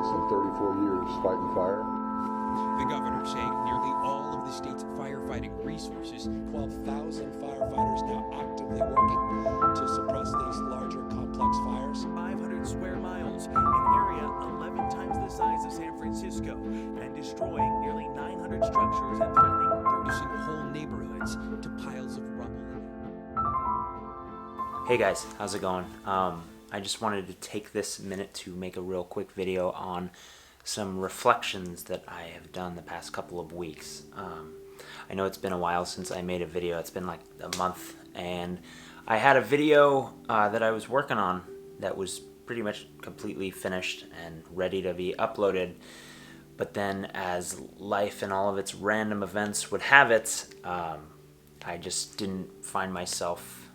some 34 years fighting fire. The governor saying nearly all of the state's firefighting resources, 12,000 firefighters now actively working to suppress these larger complex fires. 500 square miles, an area 11 times the size of San Francisco, and destroying nearly 900 structures and threatening 30 whole neighborhoods to piles of rubble. Hey guys, how's it going? I just wanted to take this minute to make a real quick video on some reflections that I have done the past couple of weeks. I know it's been a while since I made a video. It's been like a month, and I had a video that I was working on that was pretty much completely finished and ready to be uploaded. But then, as life and all of its random events would have it, I just didn't find myself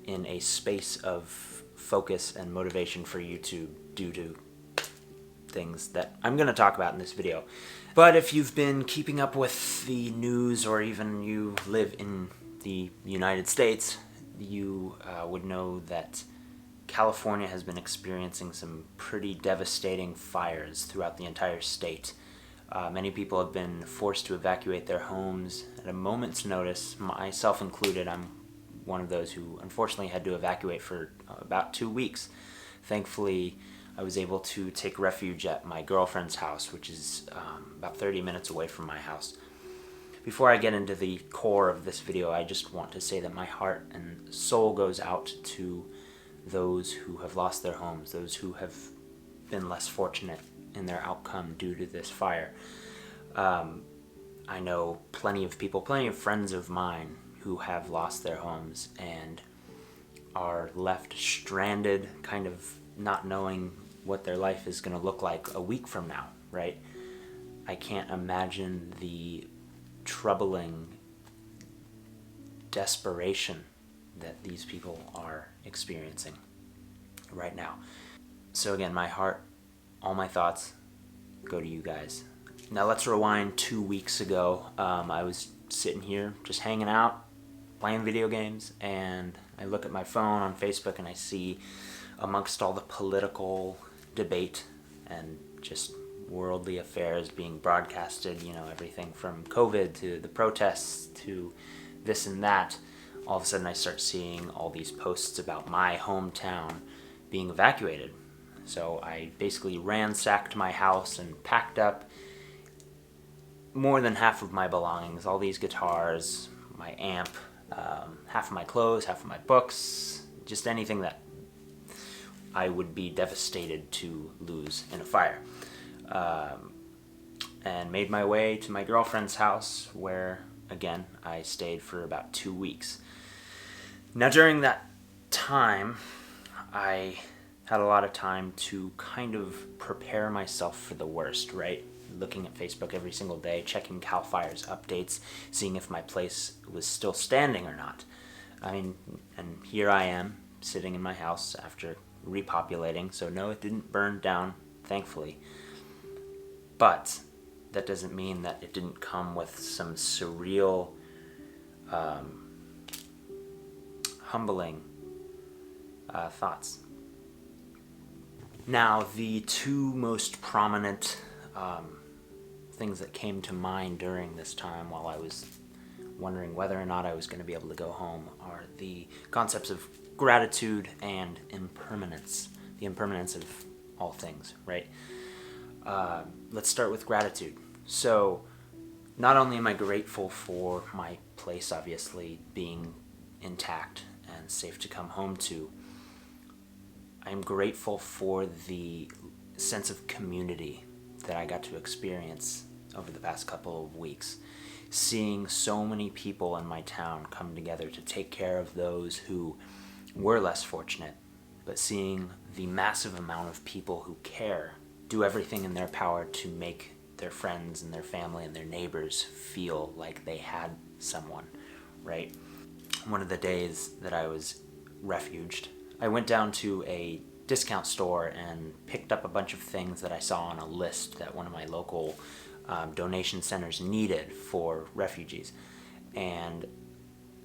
in a space of focus and motivation for YouTube due to things that I'm going to talk about in this video. But if you've been keeping up with the news, or even you live in the United States, you would know that California has been experiencing some pretty devastating fires throughout the entire state. Many people have been forced to evacuate their homes at a moment's notice, myself included. I'm one of those who unfortunately had to evacuate for about 2 weeks. Thankfully, I was able to take refuge at my girlfriend's house, which is about 30 minutes away from my house. Before I get into the core of this video, I just want to say that my heart and soul goes out to those who have lost their homes, those who have been less fortunate in their outcome due to this fire. I know plenty of people, plenty of friends of mine who have lost their homes and are left stranded, kind of not knowing what their life is going to look like a week from now, right? I can't imagine the troubling desperation that these people are experiencing right now. So again, my heart, all my thoughts go to you guys. Now let's rewind 2 weeks ago. I was sitting here just hanging out, playing video games, and I look at my phone on Facebook and I see, amongst all the political debate and just worldly affairs being broadcasted, you know, everything from COVID to the protests to this and that, all of a sudden I start seeing all these posts about my hometown being evacuated. So I basically ransacked my house and packed up more than half of my belongings, all these guitars, my amp, half of my clothes, half of my books, just anything that I would be devastated to lose in a fire. And made my way to my girlfriend's house, where, again, I stayed for about 2 weeks. Now, during that time, I had a lot of time to kind of prepare myself for the worst, right? Looking at Facebook every single day, checking CAL FIRE's updates, seeing if my place was still standing or not. I mean, and here I am, sitting in my house after repopulating, so no, it didn't burn down, thankfully. But that doesn't mean that it didn't come with some surreal, humbling thoughts. Now, the two most prominent things that came to mind during this time while I was wondering whether or not I was going to be able to go home are the concepts of gratitude and impermanence, the impermanence of all things, right? Let's start with gratitude. So, not only am I grateful for my place, obviously, being intact and safe to come home to, I'm grateful for the sense of community that I got to experience over the past couple of weeks. Seeing so many people in my town come together to take care of those who were less fortunate, but seeing the massive amount of people who care, do everything in their power to make their friends and their family and their neighbors feel like they had someone, right? One of the days that I was refuged, I went down to a discount store and picked up a bunch of things that I saw on a list that one of my local donation centers needed for refugees. And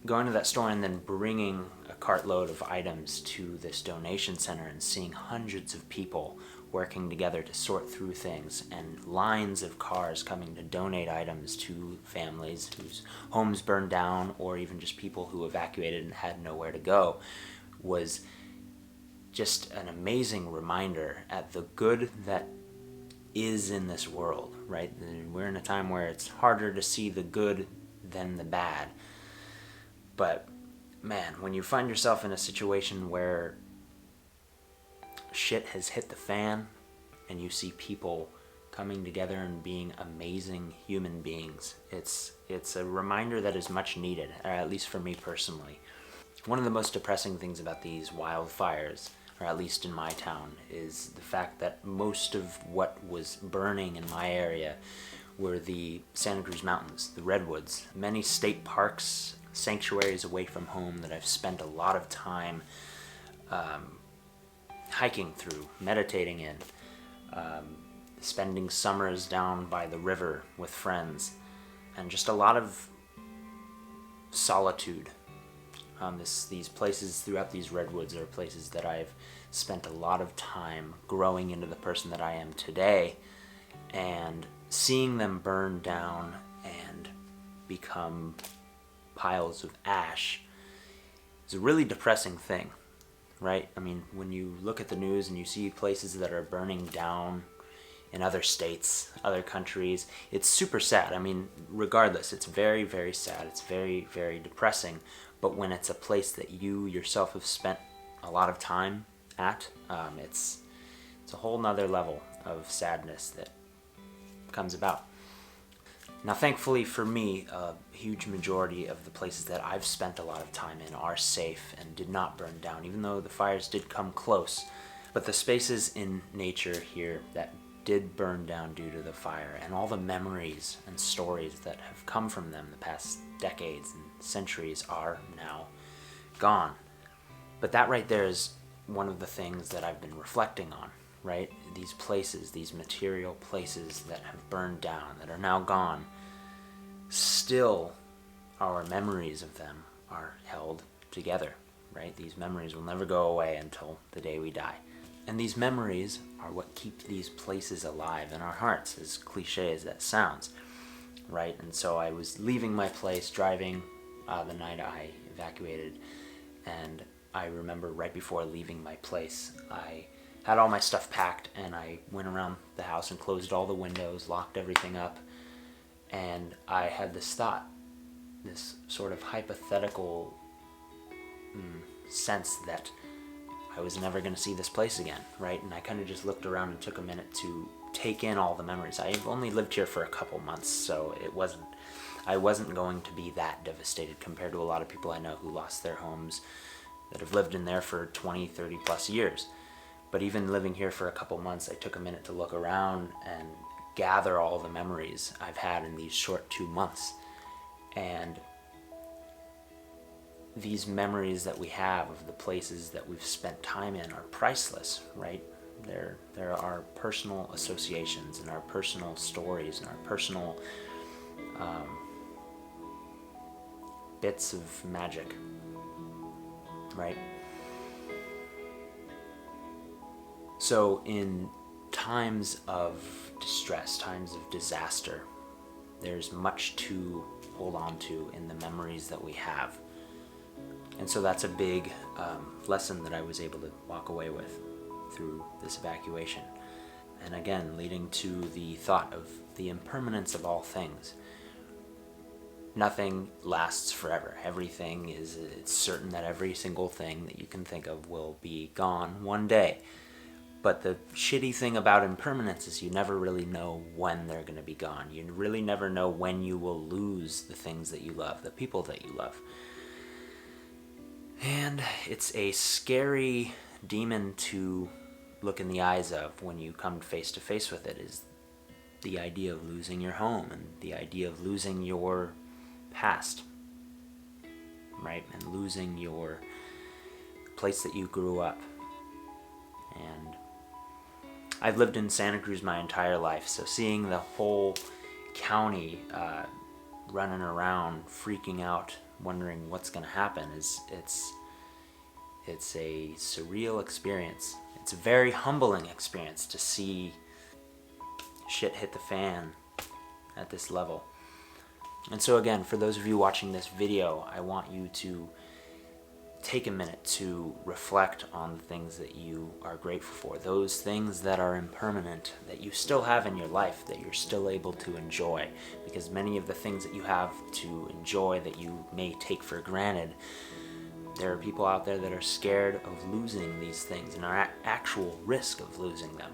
going to that store and then bringing a cartload of items to this donation center and seeing hundreds of people working together to sort through things, and lines of cars coming to donate items to families whose homes burned down, or even just people who evacuated and had nowhere to go, was just an amazing reminder at the good that is in this world, right? We're in a time where it's harder to see the good than the bad. But man, when you find yourself in a situation where shit has hit the fan and you see people coming together and being amazing human beings, it's a reminder that is much needed, or at least for me personally. One of the most depressing things about these wildfires, or at least in my town, is the fact that most of what was burning in my area were the Santa Cruz Mountains, the Redwoods. Many state parks, sanctuaries away from home that I've spent a lot of time hiking through, meditating in, spending summers down by the river with friends, and just a lot of solitude. These places throughout these redwoods are places that I've spent a lot of time growing into the person that I am today, and seeing them burn down and become piles of ash is a really depressing thing, right? I mean, when you look at the news and you see places that are burning down in other states, other countries, it's super sad. I mean, regardless, it's very, very sad. It's very, very depressing. But when it's a place that you yourself have spent a lot of time at, it's a whole nother level of sadness that comes about. Now, thankfully for me, a huge majority of the places that I've spent a lot of time in are safe and did not burn down, even though the fires did come close. But the spaces in nature here that did burn down due to the fire, and all the memories and stories that have come from them the past decades and centuries, are now gone. But that right there is one of the things that I've been reflecting on, right? These places, these material places that have burned down, that are now gone, still our memories of them are held together, right? These memories will never go away until the day we die. And these memories are what keep these places alive in our hearts, as cliche as that sounds, right? And so I was leaving my place, driving the night I evacuated, and I remember right before leaving my place, I had all my stuff packed, and I went around the house and closed all the windows, locked everything up, and I had this thought, this sort of hypothetical sense that I was never going to see this place again, right? And I kind of just looked around and took a minute to take in all the memories. I've only lived here for a couple months, so I wasn't going to be that devastated compared to a lot of people I know who lost their homes that have lived in there for 20, 30 plus years. But even living here for a couple months, I took a minute to look around and gather all the memories I've had in these short 2 months. And these memories that we have of the places that we've spent time in are priceless, right? There are personal associations and our personal stories and our personal bits of magic, right? So in times of distress, times of disaster, there's much to hold on to in the memories that we have. And so that's a big lesson that I was able to walk away with through this evacuation. And again, leading to the thought of the impermanence of all things. Nothing lasts forever. Everything it's certain that every single thing that you can think of will be gone one day. But the shitty thing about impermanence is you never really know when they're going to be gone. You really never know when you will lose the things that you love, the people that you love. And it's a scary demon to look in the eyes of when you come face to face with it, is the idea of losing your home and the idea of losing your past, right? And losing your place that you grew up. And I've lived in Santa Cruz my entire life, so seeing the whole county running around, freaking out, wondering what's going to happen it's a surreal experience. it's a very humbling experience to see shit hit the fan at this level. And so again, for those of you watching this video, I want you to take a minute to reflect on the things that you are grateful for, those things that are impermanent, that you still have in your life, that you're still able to enjoy, because many of the things that you have to enjoy that you may take for granted, there are people out there that are scared of losing these things and are at actual risk of losing them.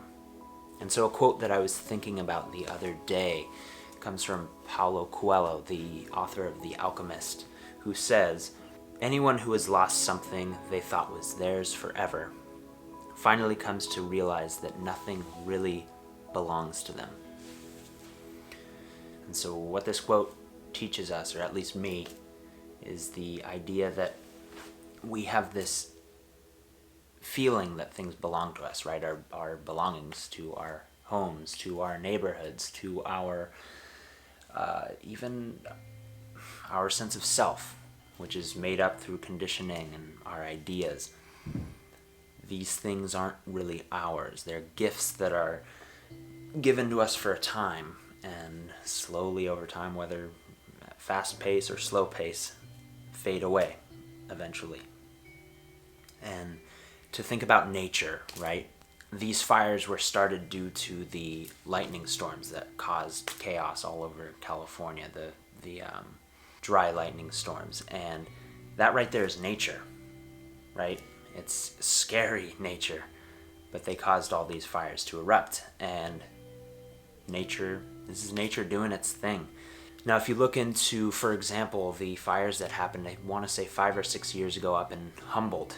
And so a quote that I was thinking about the other day comes from Paulo Coelho, the author of The Alchemist, who says, "Anyone who has lost something they thought was theirs forever finally comes to realize that nothing really belongs to them." And so what this quote teaches us, or at least me, is the idea that we have this feeling that things belong to us, right? Our belongings, to our homes, to our neighborhoods, to our even our sense of self, which is made up through conditioning and our ideas. These things aren't really ours. They're gifts that are given to us for a time, and slowly over time, whether at fast pace or slow pace, fade away eventually. And to think about nature, right? These fires were started due to the lightning storms that caused chaos all over California, the dry lightning storms, and that right there is nature, right? It's scary nature, but they caused all these fires to erupt, and nature, this is nature doing its thing. Now, if you look into, for example, the fires that happened, I want to say 5 or 6 years ago up in Humboldt,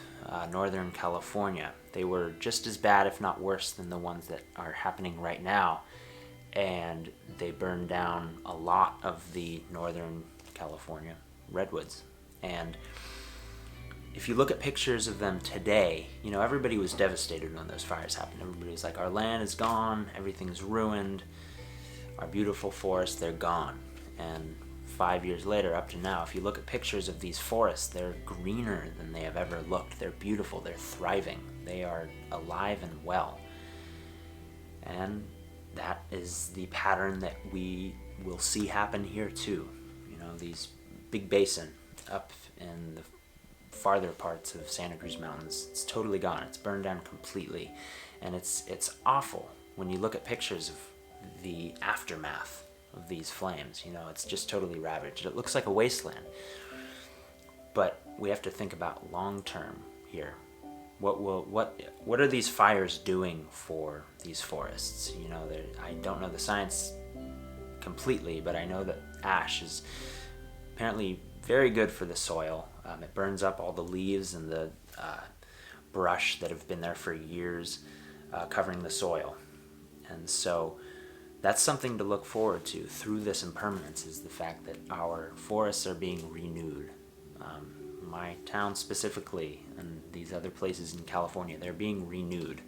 Northern California, they were just as bad, if not worse, than the ones that are happening right now, and they burned down a lot of the Northern California redwoods. And if you look at pictures of them today, you know, everybody was devastated when those fires happened. Everybody was like, our land is gone, everything's ruined, our beautiful forests, they're gone. And 5 years later, up to now, if you look at pictures of these forests, they're greener than they have ever looked. They're beautiful, they're thriving, they are alive and well. And that is the pattern that we will see happen here too. You know, these big basin up in the farther parts of Santa Cruz Mountains, it's totally gone. It's burned down completely. And it's awful when you look at pictures of the aftermath of these flames. You know, it's just totally ravaged. It looks like a wasteland. But we have to think about long term here. What are these fires doing for these forests? You know, I don't know the science completely, but I know that ash is apparently very good for the soil. It burns up all the leaves and the brush that have been there for years, covering the soil. And so that's something to look forward to through this impermanence, is the fact that our forests are being renewed. My town specifically, and these other places in California, they're being renewed.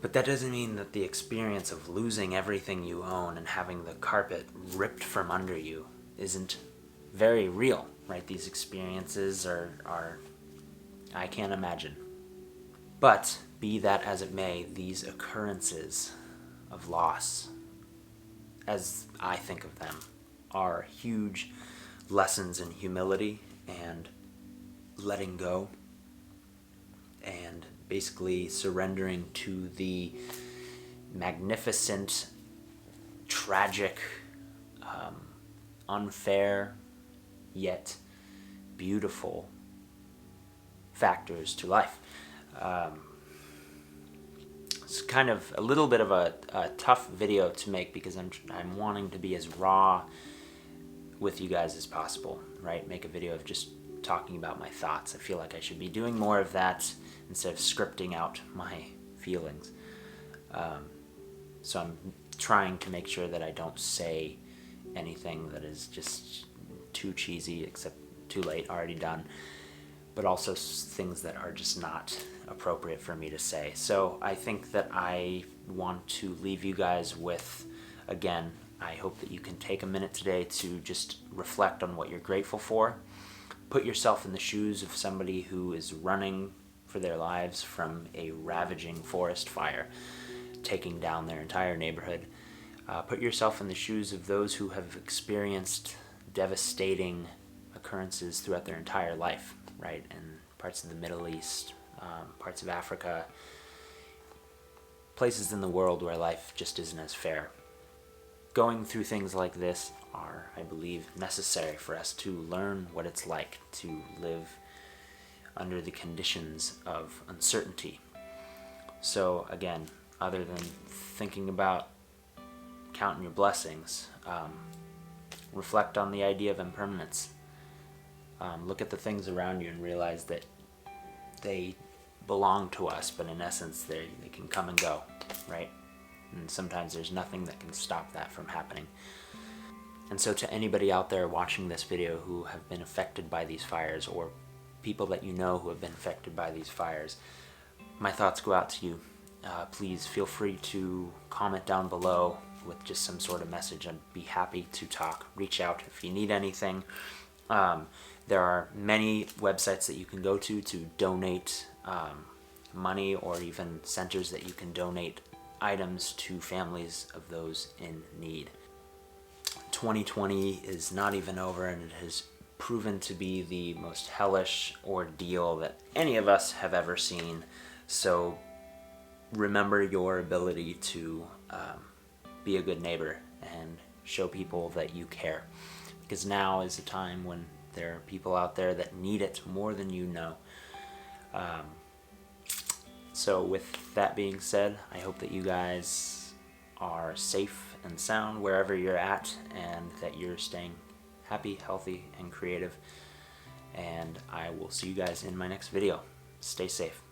But that doesn't mean that the experience of losing everything you own and having the carpet ripped from under you isn't very real, right? These experiences are I can't imagine. But be that as it may, these occurrences of loss, as I think of them, are huge lessons in humility and letting go, and basically surrendering to the magnificent, tragic, unfair, yet beautiful factors to life. It's kind of a little bit of a tough video to make, because I'm wanting to be as raw with you guys as possible, right? Make a video of just talking about my thoughts. I feel like I should be doing more of that instead of scripting out my feelings. So I'm trying to make sure that I don't say anything that is just too cheesy, except too late, already done, but also things that are just not appropriate for me to say. So I think that I want to leave you guys with, again, I hope that you can take a minute today to just reflect on what you're grateful for. Put yourself in the shoes of somebody who is running for their lives from a ravaging forest fire, taking down their entire neighborhood. Put yourself in the shoes of those who have experienced devastating occurrences throughout their entire life, right? In parts of the Middle East, parts of Africa, places in the world where life just isn't as fair. Going through things like this are, I believe, necessary for us to learn what it's like to live under the conditions of uncertainty. So again, other than thinking about counting your blessings, reflect on the idea of impermanence. Look at the things around you and realize that they belong to us, but in essence they can come and go, right? And sometimes there's nothing that can stop that from happening. And so to anybody out there watching this video who have been affected by these fires, or people that you know who have been affected by these fires, my thoughts go out to you. Please feel free to comment down below with just some sort of message. I'd be happy to talk. Reach out if you need anything. There are many websites that you can go to donate money, or even centers that you can donate items to families of those in need. 2020 is not even over, and it has proven to be the most hellish ordeal that any of us have ever seen. So remember your ability to be a good neighbor and show people that you care, because now is a time when there are people out there that need it more than you know. So with that being said, I hope that you guys are safe and sound wherever you're at, and that you're staying happy, healthy, and creative. And I will see you guys in my next video. Stay safe.